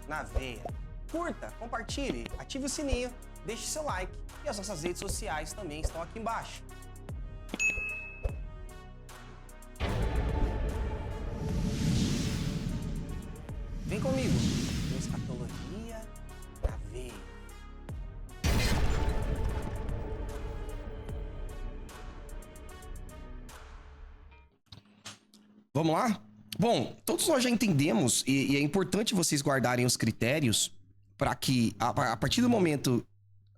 na veia. Curta, compartilhe, ative o sininho, deixe seu like e as nossas redes sociais também estão aqui embaixo. Vem comigo, escatologia na veia. Vamos lá? Bom, todos nós já entendemos e é importante vocês guardarem os critérios para que, a partir do momento,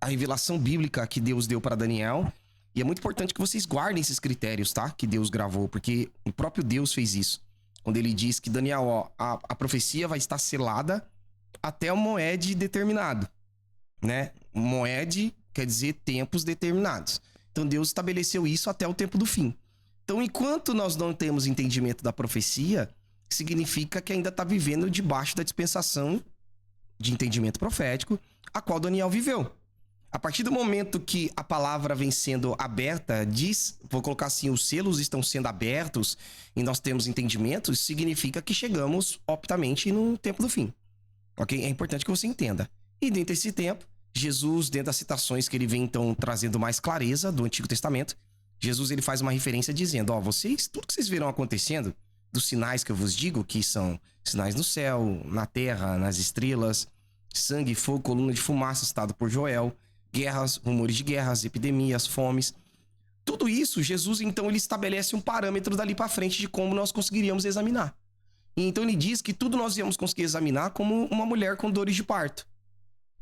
a revelação bíblica que Deus deu para Daniel, e é muito importante que vocês guardem esses critérios, tá? Que Deus gravou, porque o próprio Deus fez isso. Quando ele diz que Daniel, ó, a profecia vai estar selada até o moed determinado, né? Moed quer dizer tempos determinados. Então Deus estabeleceu isso até o tempo do fim. Então, enquanto nós não temos entendimento da profecia, significa que ainda está vivendo debaixo da dispensação de entendimento profético, a qual Daniel viveu. A partir do momento que a palavra vem sendo aberta, diz, vou colocar assim, os selos estão sendo abertos e nós temos entendimento, isso significa que chegamos optamente no tempo do fim. Ok? É importante que você entenda. E dentro desse tempo, Jesus, dentro das citações que ele vem então trazendo mais clareza do Antigo Testamento, Jesus ele faz uma referência dizendo, ó, vocês, tudo que vocês verão acontecendo, dos sinais que eu vos digo, que são sinais no céu, na terra, nas estrelas, sangue, fogo, coluna de fumaça, citado por Joel, guerras, rumores de guerras, epidemias, fomes. Tudo isso, Jesus então ele estabelece um parâmetro dali para frente de como nós conseguiríamos examinar. E então ele diz que tudo nós íamos conseguir examinar como uma mulher com dores de parto.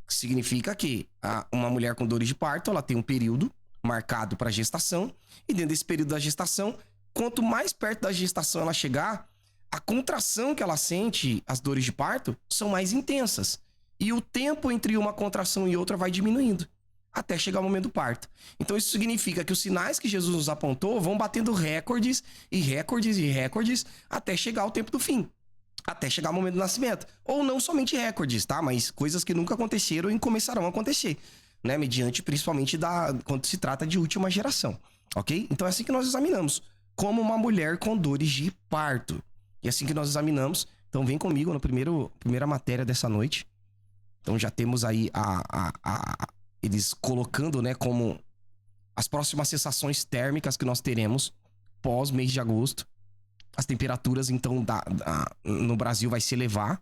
Significa que uma mulher com dores de parto, ela tem um período marcado para gestação, e dentro desse período da gestação, quanto mais perto da gestação ela chegar, a contração que ela sente, as dores de parto, são mais intensas. E o tempo entre uma contração e outra vai diminuindo, até chegar o momento do parto. Então isso significa que os sinais que Jesus nos apontou vão batendo recordes, e recordes, e recordes, até chegar o tempo do fim. Até chegar o momento do nascimento. Ou não somente recordes, tá? Mas coisas que nunca aconteceram e começarão a acontecer, né? Mediante, principalmente, quando se trata de última geração, ok? Então é assim que nós examinamos, como uma mulher com dores de parto. E é assim que nós examinamos. Então vem comigo na primeira matéria dessa noite. Então já temos aí eles colocando, né, como as próximas sensações térmicas que nós teremos pós mês de agosto. As temperaturas, então, no Brasil vai se elevar,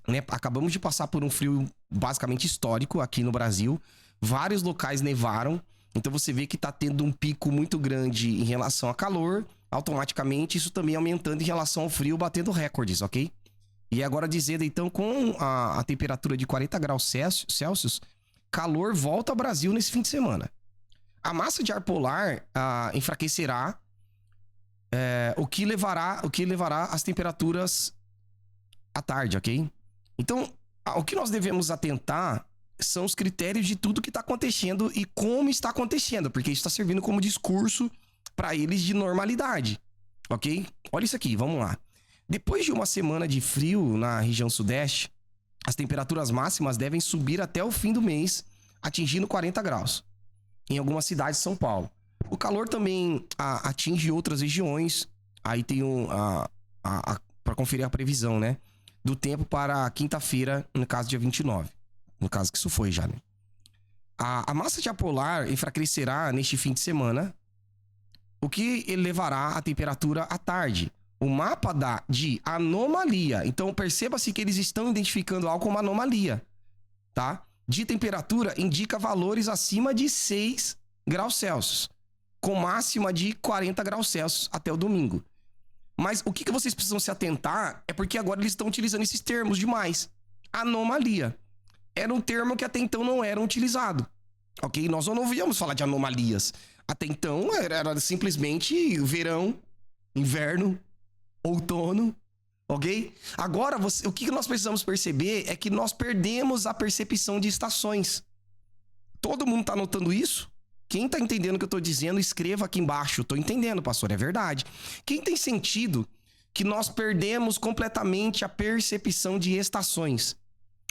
né? Acabamos de passar por um frio basicamente histórico aqui no Brasil. Vários locais nevaram. Então você vê que tá tendo um pico muito grande em relação a calor. Automaticamente isso também aumentando em relação ao frio, batendo recordes, ok? E agora dizendo, então, com a temperatura de 40 graus Celsius, calor volta ao Brasil nesse fim de semana. A massa de ar polar enfraquecerá, o que levará as temperaturas à tarde, ok? Então, o que nós devemos atentar são os critérios de tudo que está acontecendo e como está acontecendo, porque isso está servindo como discurso para eles de normalidade, ok? Olha isso aqui, vamos lá. Depois de uma semana de frio na região sudeste, as temperaturas máximas devem subir até o fim do mês, atingindo 40 graus em algumas cidades de São Paulo. O calor também atinge outras regiões. Aí tem para conferir a previsão, né, do tempo para quinta-feira, no caso dia 29. No caso que isso foi já, né? A massa de ar polar enfraquecerá neste fim de semana, o que levará a temperatura à tarde. O mapa dá de anomalia. Então perceba-se que eles estão identificando algo como anomalia, tá? De temperatura indica valores acima de 6 graus Celsius, com máxima de 40 graus Celsius até o domingo. Mas o que vocês precisam se atentar é porque agora eles estão utilizando esses termos demais. Anomalia. Era um termo que até então não era utilizado, ok? Nós não ouvíamos falar de anomalias. Até então era simplesmente verão, inverno, outono, ok? Agora, o que nós precisamos perceber é que nós perdemos a percepção de estações. Todo mundo tá notando isso? Quem tá entendendo o que eu tô dizendo, escreva aqui embaixo. Tô entendendo, pastor, é verdade. Quem tem sentido que nós perdemos completamente a percepção de estações,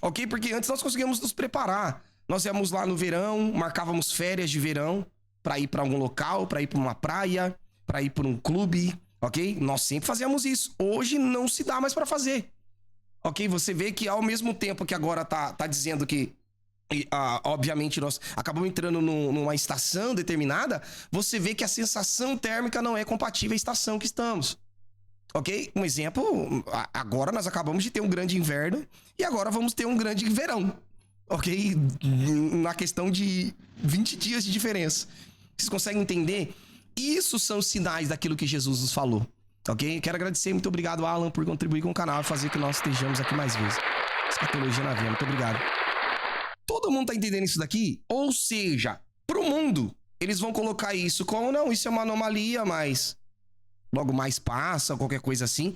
ok? Porque antes nós conseguíamos nos preparar. Nós íamos lá no verão, marcávamos férias de verão para ir para algum local, para ir para uma praia, para ir para um clube, ok? Nós sempre fazíamos isso. Hoje não se dá mais para fazer, Ok? Você vê que ao mesmo tempo que agora tá dizendo que, obviamente, nós acabamos entrando numa estação determinada, você vê que a sensação térmica não é compatível à estação que estamos. Ok? Um exemplo, agora nós acabamos de ter um grande inverno e agora vamos ter um grande verão. Ok? Na questão de 20 dias de diferença. Vocês conseguem entender? Isso são sinais daquilo que Jesus nos falou. Ok? Quero agradecer, muito obrigado, Alan, por contribuir com o canal e fazer que nós estejamos aqui mais vezes. Escatologia na veia, muito obrigado. Todo mundo tá entendendo isso daqui? Ou seja, pro mundo, eles vão colocar isso como, não, isso é uma anomalia, mas logo mais passa, qualquer coisa assim.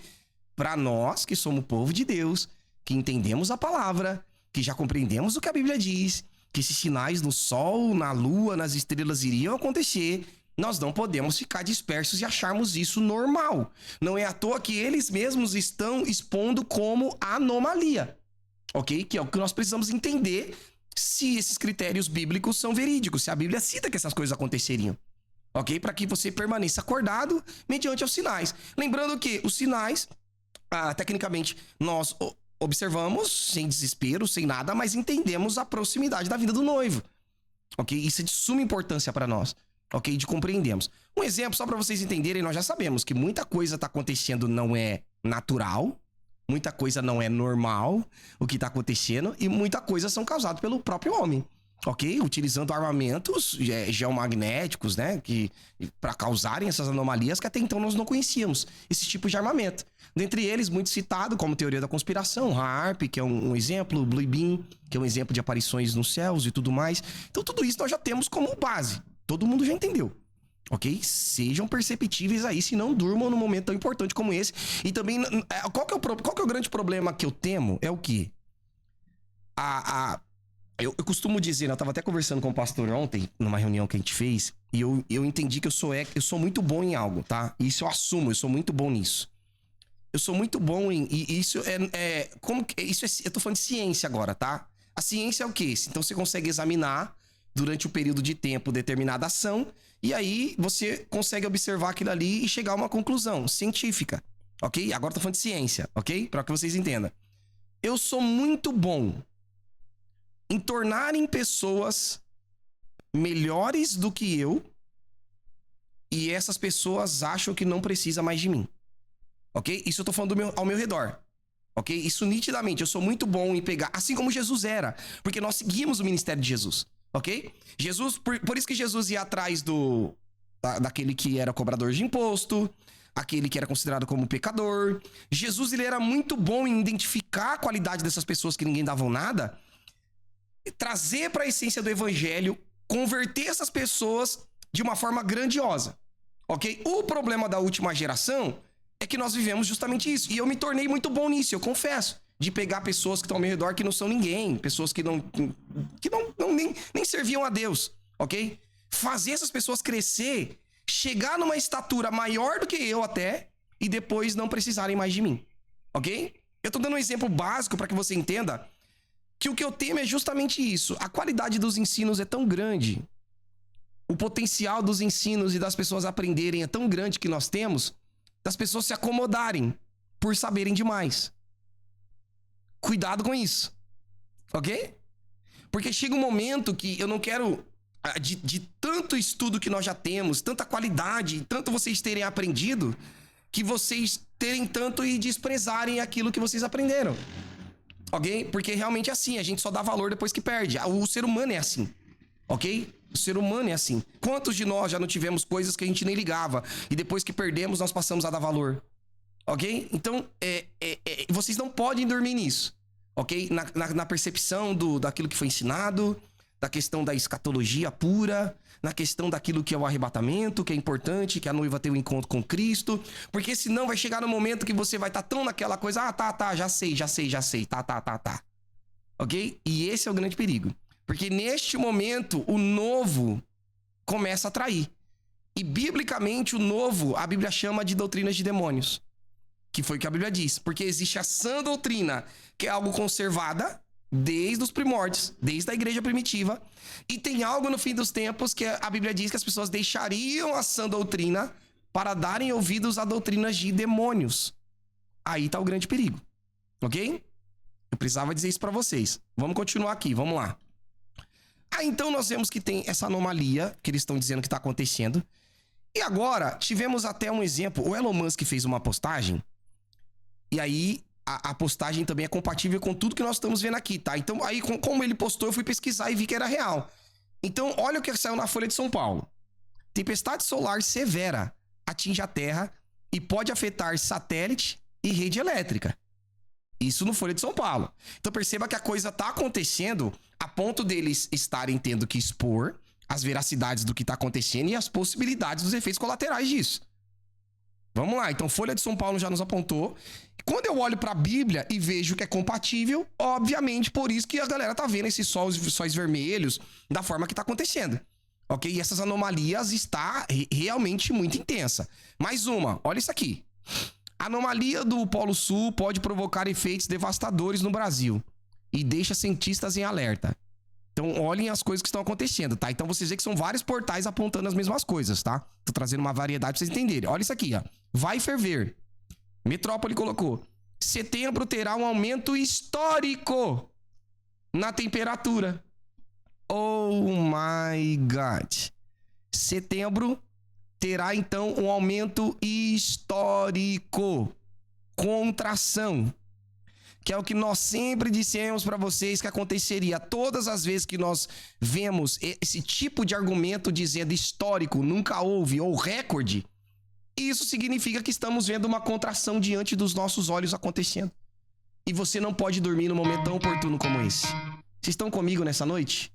Pra nós, que somos o povo de Deus, que entendemos a palavra, que já compreendemos o que a Bíblia diz, que esses sinais no sol, na lua, nas estrelas iriam acontecer, nós não podemos ficar dispersos e acharmos isso normal. Não é à toa que eles mesmos estão expondo como anomalia, ok? Que é o que nós precisamos entender se esses critérios bíblicos são verídicos, se a Bíblia cita que essas coisas aconteceriam, ok? Para que você permaneça acordado mediante os sinais. Lembrando que os sinais, tecnicamente, nós observamos sem desespero, sem nada, mas entendemos a proximidade da vinda do noivo, ok? Isso é de suma importância para nós. Ok? De compreendermos. Um exemplo, só para vocês entenderem, nós já sabemos que muita coisa tá acontecendo não é natural, muita coisa não é normal, o que tá acontecendo, e muita coisa são causadas pelo próprio homem. Ok? Utilizando armamentos geomagnéticos, né? Para causarem essas anomalias que até então nós não conhecíamos. Esse tipo de armamento. Dentre eles, muito citado como teoria da conspiração, HAARP, que é um exemplo, Blue Beam, que é um exemplo de aparições nos céus e tudo mais. Então, tudo isso nós já temos como base. Todo mundo já entendeu, ok? Sejam perceptíveis aí, se não durmam num momento tão importante como esse. E também, qual que é o grande problema que eu temo? É o quê? Eu costumo dizer, né, eu tava até conversando com o pastor ontem, numa reunião que a gente fez, e eu entendi que eu sou muito bom em algo, tá? Isso eu assumo, eu sou muito bom nisso. Eu sou muito bom e isso eu tô falando de ciência agora, tá? A ciência é o quê? Então você consegue examinar durante um período de tempo determinada ação, e aí você consegue observar aquilo ali e chegar a uma conclusão científica, ok? Agora eu tô falando de ciência, ok? Para que vocês entendam. Eu sou muito bom em tornarem pessoas melhores do que eu, e essas pessoas acham que não precisa mais de mim, ok? Isso eu tô falando ao meu redor. Ok? Isso nitidamente, eu sou muito bom em pegar, assim como Jesus era, porque nós seguimos o ministério de Jesus. Ok? Jesus, por isso que Jesus ia atrás daquele que era cobrador de imposto, aquele que era considerado como pecador. Jesus, ele era muito bom em identificar a qualidade dessas pessoas que ninguém davam nada, trazer para a essência do evangelho, converter essas pessoas de uma forma grandiosa. Ok? O problema da última geração é que nós vivemos justamente isso. E eu me tornei muito bom nisso, eu confesso. De pegar pessoas que estão ao meu redor que não são ninguém, pessoas que nem serviam a Deus, ok? Fazer essas pessoas crescer, chegar numa estatura maior do que eu até, e depois não precisarem mais de mim, ok? Eu tô dando um exemplo básico para que você entenda que o que eu temo é justamente isso. A qualidade dos ensinos é tão grande, o potencial dos ensinos e das pessoas aprenderem é tão grande que nós temos, das pessoas se acomodarem por saberem demais. Cuidado com isso, ok? Porque chega um momento que eu não quero, de tanto estudo que nós já temos, tanta qualidade, tanto vocês terem aprendido, que vocês terem tanto e desprezarem aquilo que vocês aprenderam, ok? Porque realmente é assim, a gente só dá valor depois que perde. O ser humano é assim, ok? O ser humano é assim. Quantos de nós já não tivemos coisas que a gente nem ligava e depois que perdemos nós passamos a dar valor? Ok? Então, vocês não podem dormir nisso, ok? Na percepção daquilo que foi ensinado, da questão da escatologia pura, na questão daquilo que é o arrebatamento, que é importante, que a noiva tem um encontro com Cristo, porque senão vai chegar no momento que você vai estar tão naquela coisa, já sei, tá. Ok? E esse é o grande perigo. Porque neste momento, o novo começa a atrair. E biblicamente, o novo, a Bíblia chama de doutrinas de demônios. Que foi o que a Bíblia diz. Porque existe a sã doutrina, que é algo conservada desde os primórdios, desde a igreja primitiva. E tem algo no fim dos tempos que a Bíblia diz que as pessoas deixariam a sã doutrina para darem ouvidos a doutrinas de demônios. Aí tá o grande perigo. Ok? Eu precisava dizer isso pra vocês. Vamos continuar aqui, vamos lá. Então nós vemos que tem essa anomalia que eles estão dizendo que tá acontecendo. E agora, tivemos até um exemplo. O Elon Musk fez uma postagem. E aí, a postagem também é compatível com tudo que nós estamos vendo aqui, tá? Então, aí, como ele postou, eu fui pesquisar e vi que era real. Então, olha o que saiu na Folha de São Paulo. Tempestade solar severa atinge a Terra e pode afetar satélite e rede elétrica. Isso no Folha de São Paulo. Então, perceba que a coisa tá acontecendo a ponto deles estarem tendo que expor as veracidades do que tá acontecendo e as possibilidades dos efeitos colaterais disso. Vamos lá, então Folha de São Paulo já nos apontou. Quando eu olho para a Bíblia e vejo que é compatível, obviamente por isso que a galera tá vendo esses sóis vermelhos da forma que tá acontecendo. Ok? E essas anomalias está realmente muito intensa. Mais uma, olha isso aqui. Anomalia do Polo Sul pode provocar efeitos devastadores no Brasil e deixa cientistas em alerta. Então, olhem as coisas que estão acontecendo, tá? Então, vocês veem que são vários portais apontando as mesmas coisas, tá? Tô trazendo uma variedade pra vocês entenderem. Olha isso aqui, ó. Vai ferver. Metrópole colocou. Setembro terá um aumento histórico na temperatura. Oh my God. Setembro terá, então, um aumento histórico. Contração. Que é o que nós sempre dissemos para vocês que aconteceria todas as vezes que nós vemos esse tipo de argumento dizendo histórico, nunca houve, ou recorde. Isso significa que estamos vendo uma contração diante dos nossos olhos acontecendo. E você não pode dormir num momento tão oportuno como esse. Vocês estão comigo nessa noite?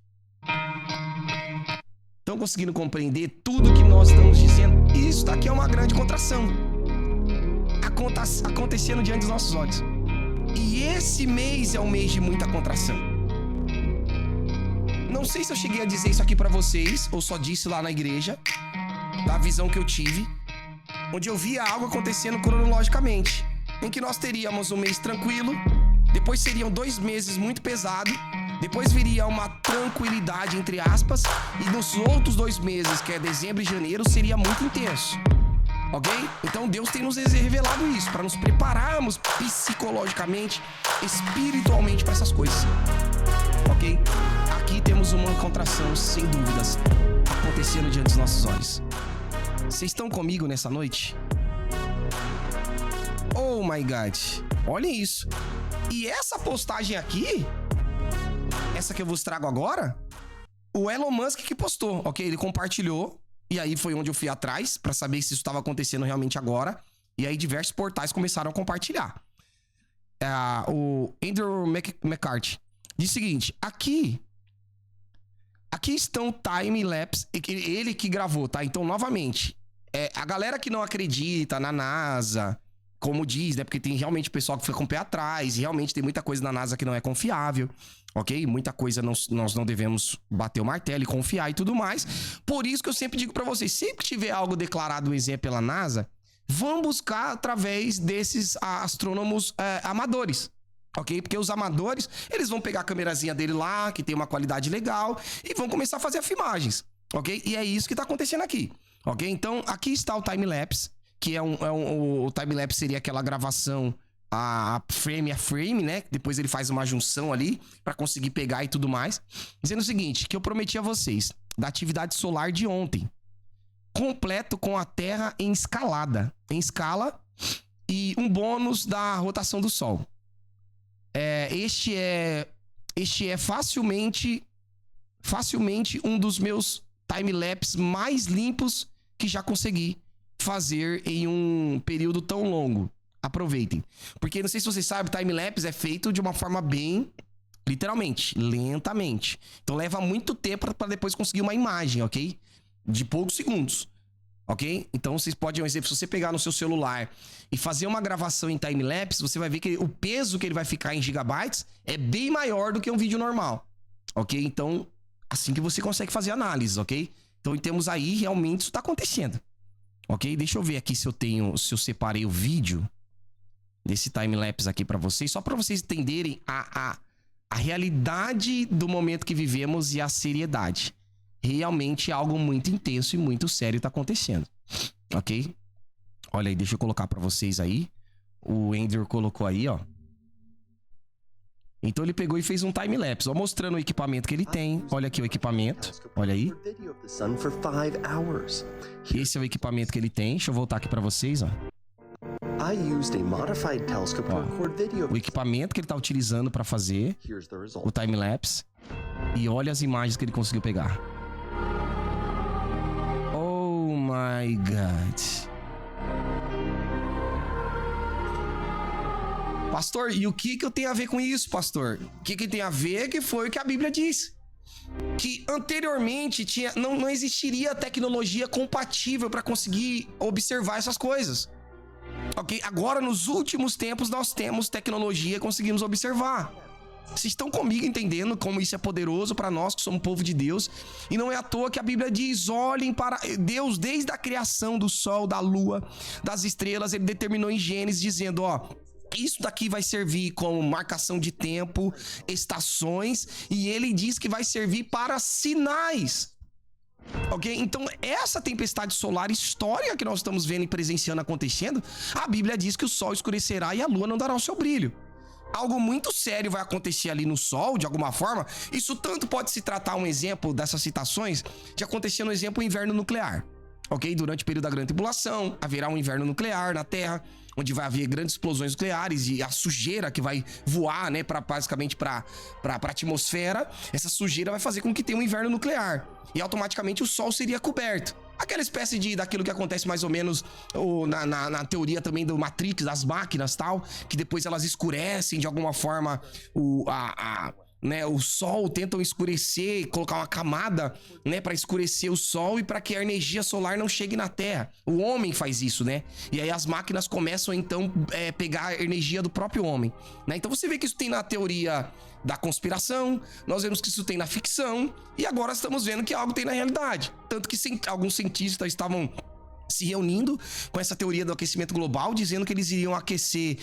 Estão conseguindo compreender tudo que nós estamos dizendo? Isso daqui é uma grande contração. Acontecendo diante dos nossos olhos. E esse mês é um mês de muita contração. Não sei se eu cheguei a dizer isso aqui pra vocês, ou só disse lá na igreja, da visão que eu tive, onde eu via algo acontecendo cronologicamente, em que nós teríamos um mês tranquilo, depois seriam 2 meses muito pesados, depois viria uma tranquilidade, entre aspas, e nos outros 2 meses, que é dezembro e janeiro, seria muito intenso. Ok? Então Deus tem nos revelado isso, para nos prepararmos psicologicamente, espiritualmente para essas coisas. Ok? Aqui temos uma contração, sem dúvidas, acontecendo diante dos nossos olhos. Vocês estão comigo nessa noite? Oh my God! Olhem isso. E essa postagem aqui, essa que eu vos trago agora, o Elon Musk que postou, ok? Ele compartilhou. E aí foi onde eu fui atrás pra saber se isso estava acontecendo realmente agora. E aí diversos portais começaram a compartilhar. O Andrew McCarthy diz o seguinte: aqui estão time-lapse, ele que gravou, tá? Então, novamente, a galera que não acredita na NASA, como diz, né? Porque tem realmente pessoal que fica com o pé atrás, e realmente tem muita coisa na NASA que não é confiável. Ok? Muita coisa nós não devemos bater o martelo e confiar e tudo mais. Por isso que eu sempre digo pra vocês, sempre que tiver algo declarado, um exemplo, pela NASA, vão buscar através desses astrônomos amadores. Ok? Porque os amadores, eles vão pegar a câmerazinha dele lá, que tem uma qualidade legal, e vão começar a fazer as filmagens. Ok? E é isso que tá acontecendo aqui. Ok? Então, aqui está o time-lapse, que o time-lapse seria aquela gravação a frame, né? Depois ele faz uma junção ali para conseguir pegar e tudo mais. Dizendo o seguinte, que eu prometi a vocês, da atividade solar de ontem. Completo com a Terra em escala e um bônus da rotação do Sol. Este é facilmente um dos meus time-lapse mais limpos que já consegui fazer em um período tão longo. Aproveitem. Porque não sei se vocês sabem, time-lapse é feito de uma forma bem, literalmente, lentamente. Então leva muito tempo para depois conseguir uma imagem, ok? De poucos segundos. Ok? Então vocês podem, um exemplo, se você pegar no seu celular e fazer uma gravação em time-lapse, você vai ver que o peso que ele vai ficar em gigabytes é bem maior do que um vídeo normal. Ok? Então, assim que você consegue fazer análise, ok? Então temos aí, realmente, isso tá acontecendo. Ok? Deixa eu ver aqui se eu separei o vídeo desse time-lapse aqui pra vocês, só pra vocês entenderem a realidade do momento que vivemos e a seriedade. Realmente algo muito intenso e muito sério tá acontecendo. Ok? Olha aí, deixa eu colocar pra vocês aí. O Andrew colocou aí, ó. Então ele pegou e fez um time-lapse, ó, mostrando o equipamento que ele tem. Olha aqui o equipamento, olha aí. Esse é o equipamento que ele tem. Deixa eu voltar aqui pra vocês, ó. Ó, o equipamento que ele tá utilizando pra fazer o time-lapse. E olha as imagens que ele conseguiu pegar. Oh my God. Pastor, e o que eu tenho a ver com isso, pastor? O que tem a ver que foi o que a Bíblia diz. Que anteriormente não existiria tecnologia compatível para conseguir observar essas coisas. Ok? Agora, nos últimos tempos, nós temos tecnologia e conseguimos observar. Vocês estão comigo entendendo como isso é poderoso para nós que somos povo de Deus? E não é à toa que a Bíblia diz, olhem para Deus desde a criação do sol, da lua, das estrelas. Ele determinou em Gênesis dizendo, ó, isso daqui vai servir como marcação de tempo, estações, e ele diz que vai servir para sinais. Ok? Então, essa tempestade solar histórica que nós estamos vendo e presenciando acontecendo, a Bíblia diz que o sol escurecerá e a lua não dará o seu brilho. Algo muito sério vai acontecer ali no sol, de alguma forma. Isso tanto pode se tratar, um exemplo dessas citações, de acontecer no exemplo o inverno nuclear. Ok? Durante o período da grande tribulação, haverá um inverno nuclear na Terra, onde vai haver grandes explosões nucleares e a sujeira que vai voar, né, basicamente para a atmosfera, essa sujeira vai fazer com que tenha um inverno nuclear. E automaticamente o Sol seria coberto. Aquela espécie daquilo que acontece mais ou menos na teoria também do Matrix, das máquinas e tal, que depois elas escurecem de alguma forma o sol, tentam escurecer, colocar uma camada, né, para escurecer o sol e para que a energia solar não chegue na Terra. O homem faz isso, né? E aí as máquinas começam então pegar a energia do próprio homem, né? Então você vê que isso tem na teoria da conspiração, nós vemos que isso tem na ficção e agora estamos vendo que algo tem na realidade. Tanto que alguns cientistas estavam se reunindo com essa teoria do aquecimento global, dizendo que eles iriam aquecer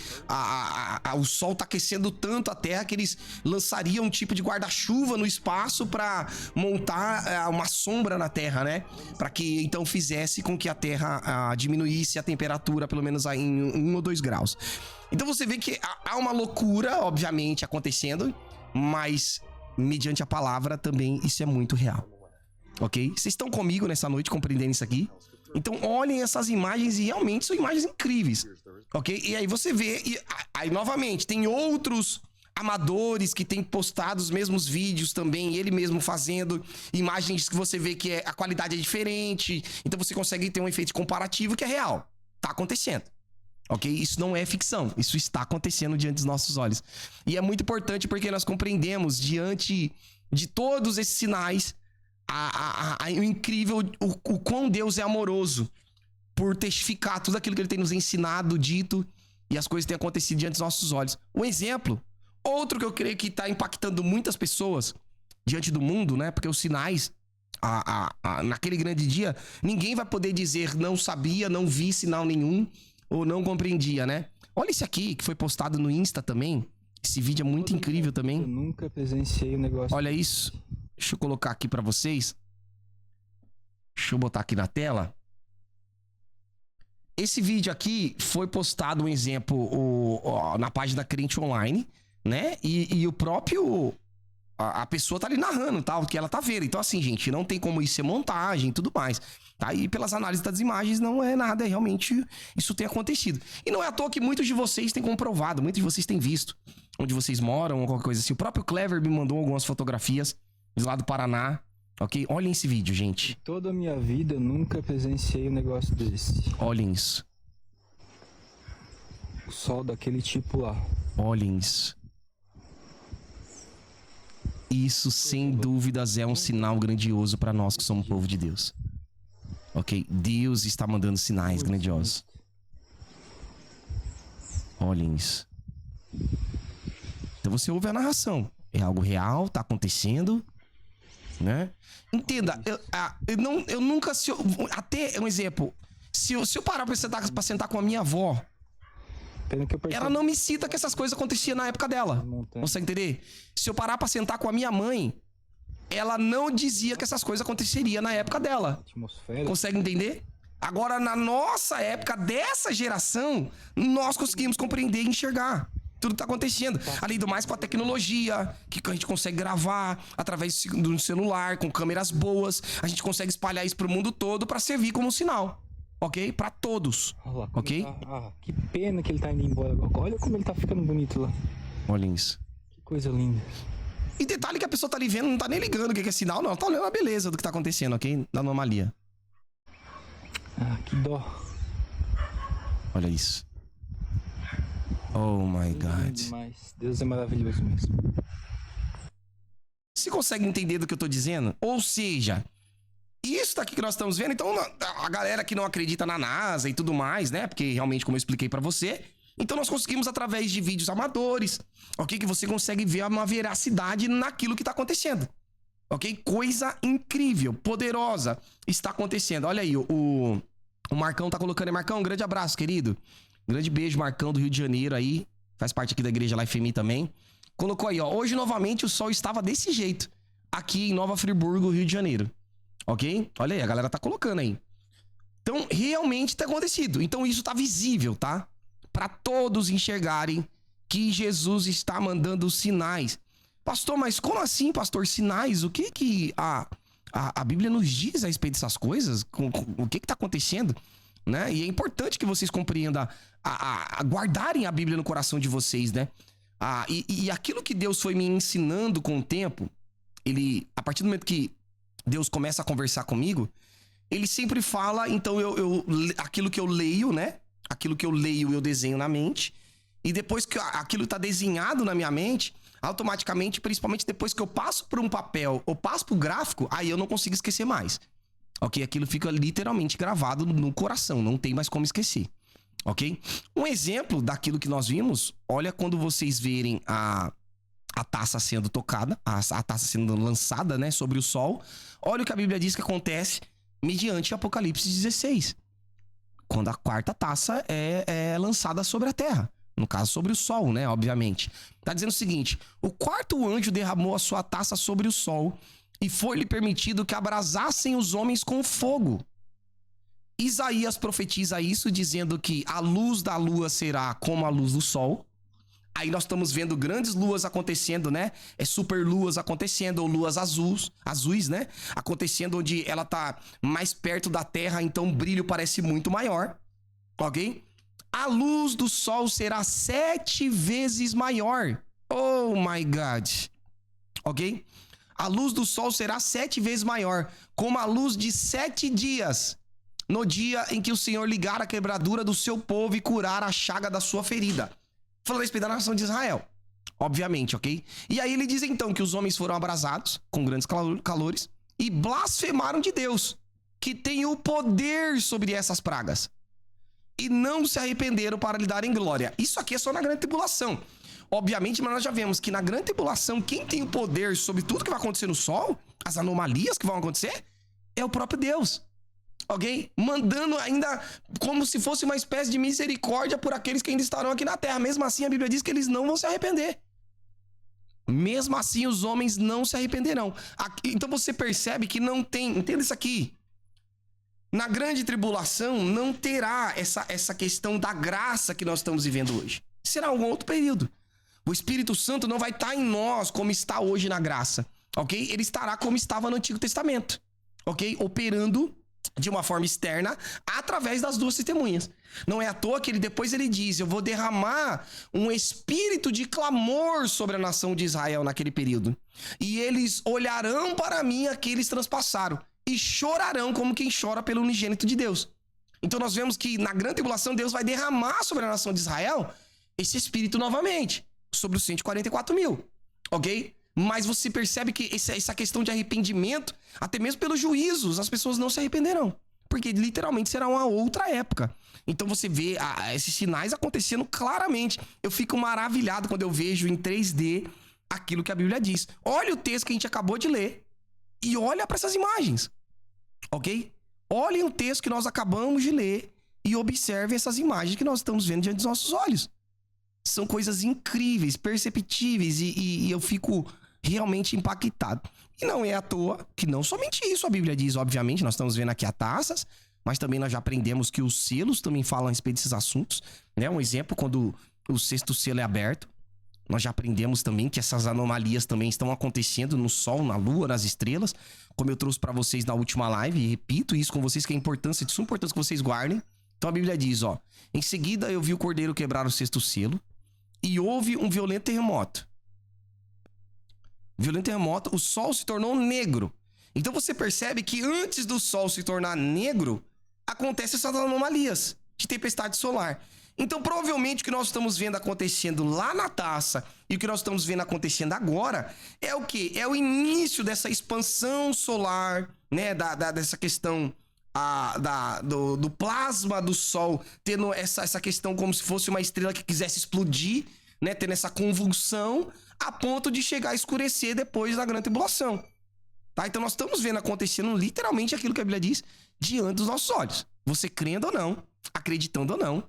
o Sol tá aquecendo tanto a Terra que eles lançariam um tipo de guarda-chuva no espaço para montar uma sombra na Terra, né? Para que então fizesse com que a Terra diminuísse a temperatura pelo menos em 1 ou 2 graus. Então você vê que há uma loucura, obviamente, acontecendo, mas mediante a palavra também isso é muito real. Ok? Vocês estão comigo nessa noite compreendendo isso aqui? Então olhem essas imagens e realmente são imagens incríveis, ok? E aí você vê, e aí novamente, tem outros amadores que têm postado os mesmos vídeos também, ele mesmo fazendo imagens que você vê que a qualidade é diferente, então você consegue ter um efeito comparativo que é real, tá acontecendo, ok? Isso não é ficção, isso está acontecendo diante dos nossos olhos. E é muito importante porque nós compreendemos diante de todos esses sinais, o incrível, o quão Deus é amoroso por testificar tudo aquilo que ele tem nos ensinado, dito, e as coisas têm acontecido diante dos nossos olhos. Um exemplo, outro que eu creio que está impactando muitas pessoas diante do mundo, né? Porque os sinais, naquele grande dia, ninguém vai poder dizer não sabia, não vi sinal nenhum, ou não compreendia, né? Olha esse aqui, que foi postado no Insta também. Esse vídeo é muito incrível também. Eu nunca presenciei um negócio. Olha isso. Deixa eu colocar aqui pra vocês. Deixa eu botar aqui na tela. Esse vídeo aqui foi postado, um exemplo, na página Crente Online, né? E o próprio... A pessoa tá ali narrando, tá? O que ela tá vendo. Então, assim, gente, não tem como isso ser montagem e tudo mais. Tá? E pelas análises das imagens, não é nada. Realmente, isso tem acontecido. E não é à toa que muitos de vocês têm comprovado. Muitos de vocês têm visto. Onde vocês moram ou qualquer coisa assim. O próprio Clever me mandou algumas fotografias lá do Paraná, ok? Olhem esse vídeo, gente. Toda a minha vida eu nunca presenciei um negócio desse. Olhem isso. O sol daquele tipo lá. Olhem isso. Isso, sem dúvidas, é um sinal grandioso para nós que somos povo de Deus. Ok? Deus está mandando sinais grandiosos. Olhem isso. Então você ouve a narração. É algo real, tá acontecendo, né? Entenda, eu nunca... Até um exemplo. Se eu parar pra sentar com a minha avó, ela não me cita que essas coisas aconteciam na época dela. Você entender? Se eu parar pra sentar com a minha mãe, ela não dizia que essas coisas aconteceriam na época dela. Consegue entender? Agora, na nossa época, dessa geração, nós conseguimos compreender e enxergar. Tudo que tá acontecendo. Além do mais, com a tecnologia, que a gente consegue gravar através do celular, com câmeras boas, a gente consegue espalhar isso pro mundo todo pra servir como sinal, ok? Pra todos, Olha lá, ok? que pena que ele tá indo embora agora. Olha como ele tá ficando bonito lá. Olha isso. Que coisa linda. E detalhe que a pessoa tá ali vendo, não tá nem ligando o que é sinal, não. Tá olhando a beleza do que tá acontecendo, ok? Da anomalia. Que dó. Olha isso. Oh my God. Demais. Deus é maravilhoso mesmo. Você consegue entender do que eu tô dizendo? Ou seja, isso daqui que nós estamos vendo, então a galera que não acredita na NASA e tudo mais, né? Porque realmente, como eu expliquei pra você, então nós conseguimos através de vídeos amadores, ok? Que você consegue ver uma veracidade naquilo que tá acontecendo, ok? Coisa incrível, poderosa está acontecendo. Olha aí, o Marcão tá colocando aí. Marcão, um grande abraço, querido. Grande beijo, Marcão, do Rio de Janeiro aí. Faz parte aqui da Igreja Life FMI também. Colocou aí, ó. Hoje, novamente, o sol estava desse jeito. Aqui em Nova Friburgo, Rio de Janeiro. Ok? Olha aí, a galera tá colocando aí. Então, realmente tá acontecido. Então, isso tá visível, tá? Pra todos enxergarem que Jesus está mandando sinais. Pastor, mas como assim, pastor? Sinais? O que a Bíblia nos diz a respeito dessas coisas? O que tá acontecendo? Né? E é importante que vocês compreendam, guardarem a Bíblia no coração de vocês, né? E aquilo que Deus foi me ensinando com o tempo, a partir do momento que Deus começa a conversar comigo, ele sempre fala, então aquilo que eu leio, né? Aquilo que eu leio, eu desenho na mente. E depois que aquilo tá desenhado na minha mente, automaticamente, principalmente depois que eu passo por um papel ou passo pro gráfico, aí eu não consigo esquecer mais. Ok? Aquilo fica literalmente gravado no coração, não tem mais como esquecer. Ok? Um exemplo daquilo que nós vimos, olha quando vocês verem a taça sendo tocada, a taça sendo lançada, né, sobre o sol. Olha o que a Bíblia diz que acontece mediante Apocalipse 16. Quando a quarta taça é lançada sobre a terra. No caso, sobre o sol, né, obviamente. Tá dizendo o seguinte: o quarto anjo derramou a sua taça sobre o sol e foi-lhe permitido que abrasassem os homens com fogo. Isaías profetiza isso, dizendo que a luz da lua será como a luz do sol. Aí nós estamos vendo grandes luas acontecendo, né? Superluas acontecendo, ou luas azuis, né? Acontecendo onde ela tá mais perto da terra, então o brilho parece muito maior. Ok? A luz do sol será 7 vezes maior. Oh my God. Ok? A luz do sol será 7 vezes maior, como a luz de 7 dias, no dia em que o Senhor ligar a quebradura do seu povo e curar a chaga da sua ferida. Falando a respeito da nação de Israel, obviamente, ok? E aí ele diz então que os homens foram abrasados com grandes calores e blasfemaram de Deus, que tem o poder sobre essas pragas, e não se arrependeram para lhe darem glória. Isso aqui é só na grande tribulação. Obviamente, mas nós já vemos que na grande tribulação, quem tem o poder sobre tudo que vai acontecer no sol, as anomalias que vão acontecer, é o próprio Deus. Ok? Mandando ainda como se fosse uma espécie de misericórdia por aqueles que ainda estarão aqui na terra. Mesmo assim, a Bíblia diz que eles não vão se arrepender. Mesmo assim, os homens não se arrependerão. Então você percebe que não tem... Entenda isso aqui. Na grande tribulação, não terá essa questão da graça que nós estamos vivendo hoje. Será algum outro período. O Espírito Santo não vai estar em nós como está hoje na graça, ok? Ele estará como estava no Antigo Testamento, ok? Operando de uma forma externa através das 2 testemunhas. Não é à toa que depois ele diz: eu vou derramar um espírito de clamor sobre a nação de Israel naquele período. E eles olharão para mim aqueles transpassaram e chorarão como quem chora pelo unigênito de Deus. Então nós vemos que na grande tribulação Deus vai derramar sobre a nação de Israel esse espírito novamente, sobre os 144 mil, ok? Mas você percebe que essa questão de arrependimento, até mesmo pelos juízos, as pessoas não se arrependerão, porque literalmente será uma outra época. Então você vê esses sinais acontecendo claramente. Eu fico maravilhado quando eu vejo em 3D aquilo que a Bíblia diz. Olha o texto que a gente acabou de ler e olha para essas imagens, ok? Olhem o texto que nós acabamos de ler e observem essas imagens que nós estamos vendo diante dos nossos olhos. São coisas incríveis, perceptíveis, e eu fico realmente impactado. E não é à toa que não somente isso a Bíblia diz, obviamente, nós estamos vendo aqui as taças, mas também nós já aprendemos que os selos também falam a respeito desses assuntos, né? Um exemplo, quando o sexto selo é aberto. Nós já aprendemos também que essas anomalias também estão acontecendo no Sol, na Lua, nas estrelas, como eu trouxe para vocês na última live, e repito isso com vocês, que é importância, de suma importância que vocês guardem. Então a Bíblia diz, ó, em seguida eu vi o cordeiro quebrar o sexto selo e houve um violento terremoto. Violento terremoto, o Sol se tornou negro. Então você percebe que antes do Sol se tornar negro, acontecem essas anomalias de tempestade solar. Então, provavelmente, o que nós estamos vendo acontecendo lá na taça e o que nós estamos vendo acontecendo agora é o quê? É o início dessa expansão solar, né? Dessa questão do plasma do Sol, tendo essa questão como se fosse uma estrela que quisesse explodir, né? Tendo essa convulsão a ponto de chegar a escurecer depois da grande tribulação. Tá? Então, nós estamos vendo acontecendo literalmente aquilo que a Bíblia diz diante dos nossos olhos. Você crendo ou não, acreditando ou não,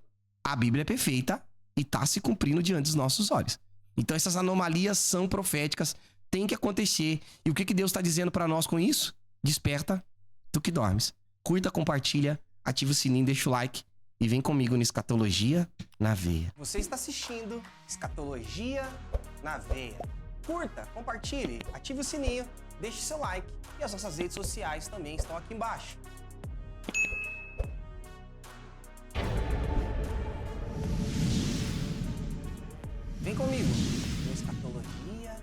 a Bíblia é perfeita e está se cumprindo diante dos nossos olhos. Então essas anomalias são proféticas, tem que acontecer. E o que Deus está dizendo para nós com isso? Desperta, tu que dormes. Curta, compartilha, ativa o sininho, deixa o like e vem comigo no Escatologia na Veia. Você está assistindo Escatologia na Veia. Curta, compartilhe, ative o sininho, deixe seu like e as nossas redes sociais também estão aqui embaixo. Vem comigo no Escatologia